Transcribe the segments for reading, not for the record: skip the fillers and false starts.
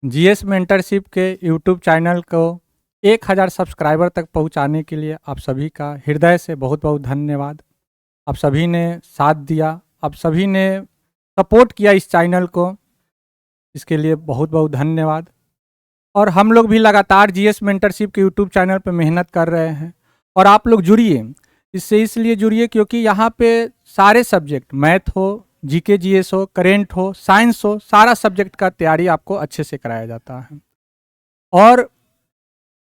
GS mentorship के YouTube channel को 1000 subscriber तक पहुंचाने के लिए आप सभी का हृदय से बहुत बहुत धन्यवाद। आप सभी ने साथ दिया, आप सभी ने सपोर्ट किया इस चैनल को, इसके लिए बहुत बहुत धन्यवाद। और हम लोग भी लगातार जीएस मेंटरशिप के यूट्यूब चैनल पर मेहनत कर रहे हैं और आप लोग जुड़िए, इससे इसलिए जुड़िए क्योंकि यहाँ पे सारे सब्जेक्ट, मैथ हो, जीके जीएस हो, करेंट हो, साइंस हो, सारा सब्जेक्ट का तैयारी आपको अच्छे से कराया जाता है। और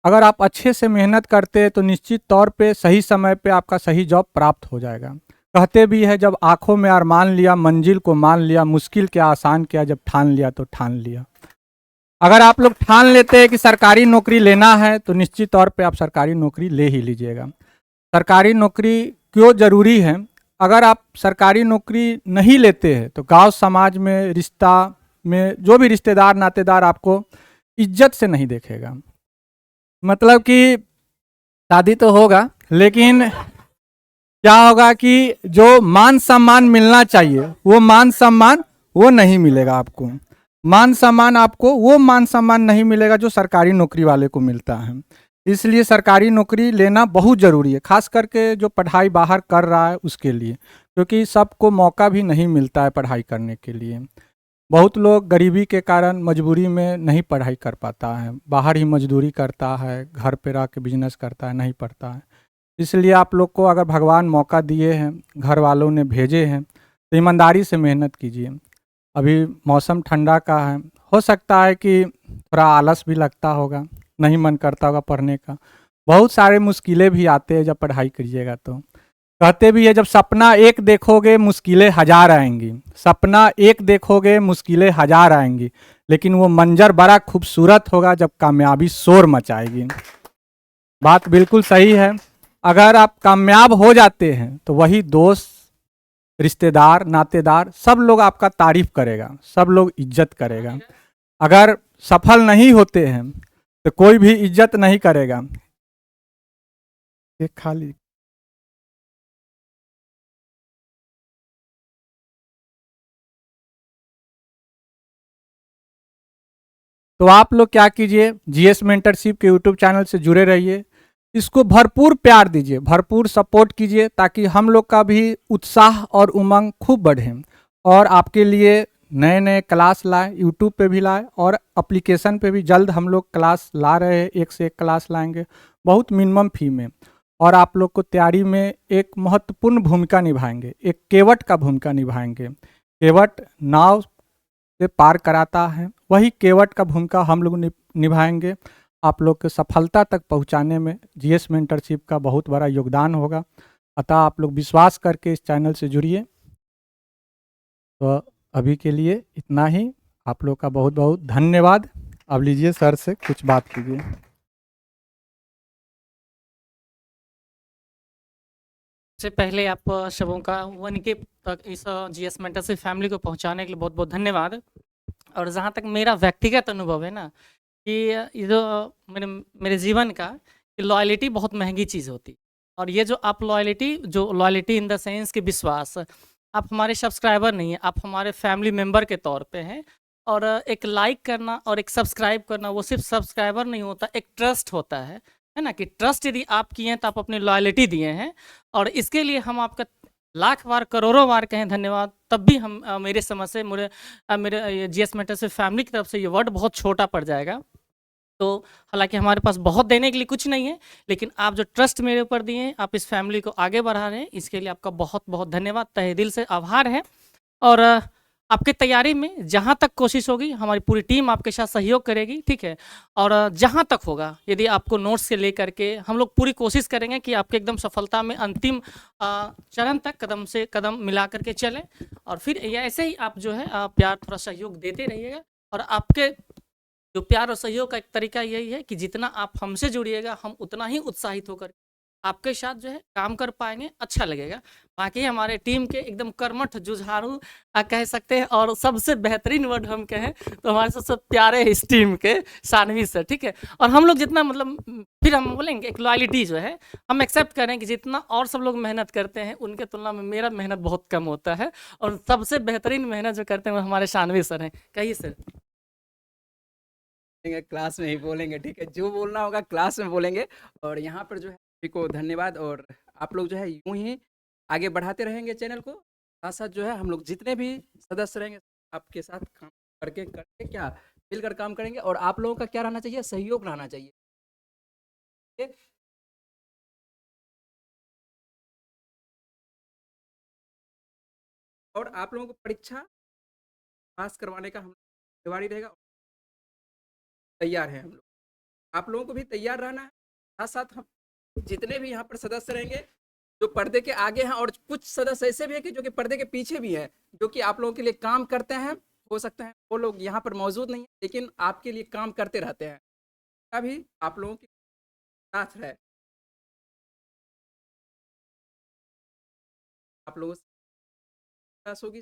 अगर आप अच्छे से मेहनत करते हैं तो निश्चित तौर पे सही समय पे आपका सही जॉब प्राप्त हो जाएगा। कहते भी है, जब आंखों में अरमान लिया, मंजिल को मान लिया, मुश्किल क्या आसान किया, जब ठान लिया तो ठान लिया। अगर आप लोग ठान लेते हैं कि सरकारी नौकरी लेना है तो निश्चित तौर पे आप सरकारी नौकरी ले ही लीजिएगा। सरकारी नौकरी क्यों ज़रूरी है? अगर आप सरकारी नौकरी नहीं लेते हैं तो गांव समाज में, रिश्ता में जो भी रिश्तेदार नातेदार आपको इज्जत से नहीं देखेगा। मतलब कि शादी तो होगा लेकिन क्या होगा कि जो मान सम्मान मिलना चाहिए वो मान सम्मान वो नहीं मिलेगा आपको। मान सम्मान आपको वो मान सम्मान नहीं मिलेगा जो सरकारी नौकरी वाले को मिलता है। इसलिए सरकारी नौकरी लेना बहुत ज़रूरी है, खास करके जो पढ़ाई बाहर कर रहा है उसके लिए, क्योंकि सबको मौका भी नहीं मिलता है पढ़ाई करने के लिए। बहुत लोग गरीबी के कारण मजबूरी में नहीं पढ़ाई कर पाता है, बाहर ही मजदूरी करता है, घर पे रह के बिजनेस करता है, नहीं पढ़ता है। इसलिए आप लोग को अगर भगवान मौका दिए हैं, घर वालों ने भेजे हैं, तो ईमानदारी से मेहनत कीजिए। अभी मौसम ठंडा का है, हो सकता है कि थोड़ा आलस भी लगता होगा, नहीं मन करता होगा पढ़ने का। बहुत सारे मुश्किलें भी आते हैं जब पढ़ाई करिएगा तो। कहते भी है, जब सपना एक देखोगे मुश्किलें हजार आएंगी। सपना एक देखोगे मुश्किलें हजार आएंगी, लेकिन वो मंजर बड़ा खूबसूरत होगा जब कामयाबी शोर मचाएगी। बात बिल्कुल सही है। अगर आप कामयाब हो जाते हैं तो वही दोस्त, रिश्तेदार, नातेदार सब लोग आपका तारीफ करेगा, सब लोग इज्जत करेगा। अगर सफल नहीं होते हैं तो कोई भी इज्जत नहीं करेगा। एक खाली तो आप लोग क्या कीजिए, जीएस मेंटरशिप के यूट्यूब चैनल से जुड़े रहिए, इसको भरपूर प्यार दीजिए, भरपूर सपोर्ट कीजिए, ताकि हम लोग का भी उत्साह और उमंग खूब बढ़े और आपके लिए नए नए क्लास लाएं, यूट्यूब पे भी लाएं और एप्लीकेशन पे भी जल्द हम लोग क्लास ला रहे हैं, एक से एक क्लास लाएंगे बहुत मिनिमम फी में। और आप लोग को तैयारी में एक महत्वपूर्ण भूमिका निभाएंगे, एक केवट का भूमिका निभाएंगे। केवट नाव से पार कराता है, वही केवट का भूमिका हम लोग निभाएंगे। आप लोग के सफलता तक पहुंचाने में जीएस मेंटरशिप का बहुत बड़ा योगदान होगा। अतः आप लोग विश्वास करके इस चैनल से जुड़िए। तो अभी के लिए इतना ही। आप लोग का बहुत बहुत धन्यवाद। अब लीजिए सर से कुछ बात कीजिए। सबसे पहले आप सबों का 1K तक इस जीएस मेंटरशिप फैमिली को पहुंचाने के लिए बहुत बहुत धन्यवाद। और जहाँ तक मेरा व्यक्तिगत अनुभव है ना, कि ये जो मेरे मेरे जीवन का, कि लॉयल्टी बहुत महंगी चीज़ होती है। और ये जो आप लॉयल्टी इन द सेंस कि विश्वास, आप हमारे सब्सक्राइबर नहीं हैं, आप हमारे फैमिली मेंबर के तौर पे हैं। और एक लाइक करना और एक सब्सक्राइब करना, वो सिर्फ सब्सक्राइबर नहीं होता, एक ट्रस्ट होता है ना, कि ट्रस्ट यदि आप किए हैं तो आप अपनी लॉयल्टी दिए हैं। और इसके लिए हम आपका लाख बार, करोड़ों बार कहें धन्यवाद, तब भी हम मेरे समझ से, मेरे जीएस मेंटरशिप फैमिली की तरफ से ये वर्ड बहुत छोटा पड़ जाएगा। तो हालांकि हमारे पास बहुत देने के लिए कुछ नहीं है, लेकिन आप जो ट्रस्ट मेरे ऊपर दिए हैं, आप इस फैमिली को आगे बढ़ा रहे हैं, इसके लिए आपका बहुत बहुत धन्यवाद, तहे दिल से आभार है। और आपकी तैयारी में जहाँ तक कोशिश होगी, हमारी पूरी टीम आपके साथ सहयोग करेगी, ठीक है। और जहाँ तक होगा, यदि आपको नोट्स से लेकर के हम लोग पूरी कोशिश करेंगे कि आपके एकदम सफलता में अंतिम चरण तक कदम से कदम मिला करके चलें। और फिर ऐसे ही आप जो है प्यार, थोड़ा सहयोग देते रहिएगा। और आपके जो प्यार और सहयोग का एक तरीका यही है कि जितना आप हमसे जुड़िएगा, हम उतना ही उत्साहित होकर आपके साथ जो है काम कर पाएंगे, अच्छा लगेगा। बाकी हमारे टीम के एकदम कर्मठ जुझारू कह सकते हैं, और सबसे बेहतरीन वर्ड हम कहें तो हमारे सबसे प्यारे इस टीम के सानवी सर, ठीक है। और हम लोग जितना, मतलब फिर हम बोलेंगे एक लॉयल्टी जो है हम एक्सेप्ट करें कि जितना और सब लोग मेहनत करते हैं उनके तुलना में मेरा मेहनत बहुत कम होता है, और सबसे बेहतरीन मेहनत जो करते हैं वो हमारे सानवी सर हैं। कहिए सर। बोलेंगे, क्लास में ही बोलेंगे, ठीक है? जो बोलना होगा क्लास में बोलेंगे। और यहाँ पर जो है सभी को धन्यवाद, और आप लोग जो है यूँ ही आगे बढ़ाते रहेंगे चैनल को। साथ-साथ जो है हम लोग जितने भी सदस्य रहेंगे, आपके साथ काम करके करके क्या मिलकर काम करेंगे, और आप लोगों का क्या रहना चाहिए? सहयोग रहना चाहिए। ठीक? और आप लोगों को परीक्षा पास करवाने का हम ज़िम्मेवारी रहेगा, तैयार हैं हम लोग। आप लोगों को भी तैयार रहना है। साथ-साथ हम जितने भी यहाँ पर सदस्य रहेंगे, जो पर्दे के आगे हैं, और कुछ सदस्य ऐसे भी हैं कि जो कि पर्दे के पीछे भी हैं, जो कि आप लोगों के लिए काम करते हैं। हो सकता है वो लोग यहाँ पर मौजूद नहीं हैं, लेकिन आपके लिए काम करते रहते हैं। अभी आप लोगों के साथ रहे। आप लोगों से विश्वास होगी।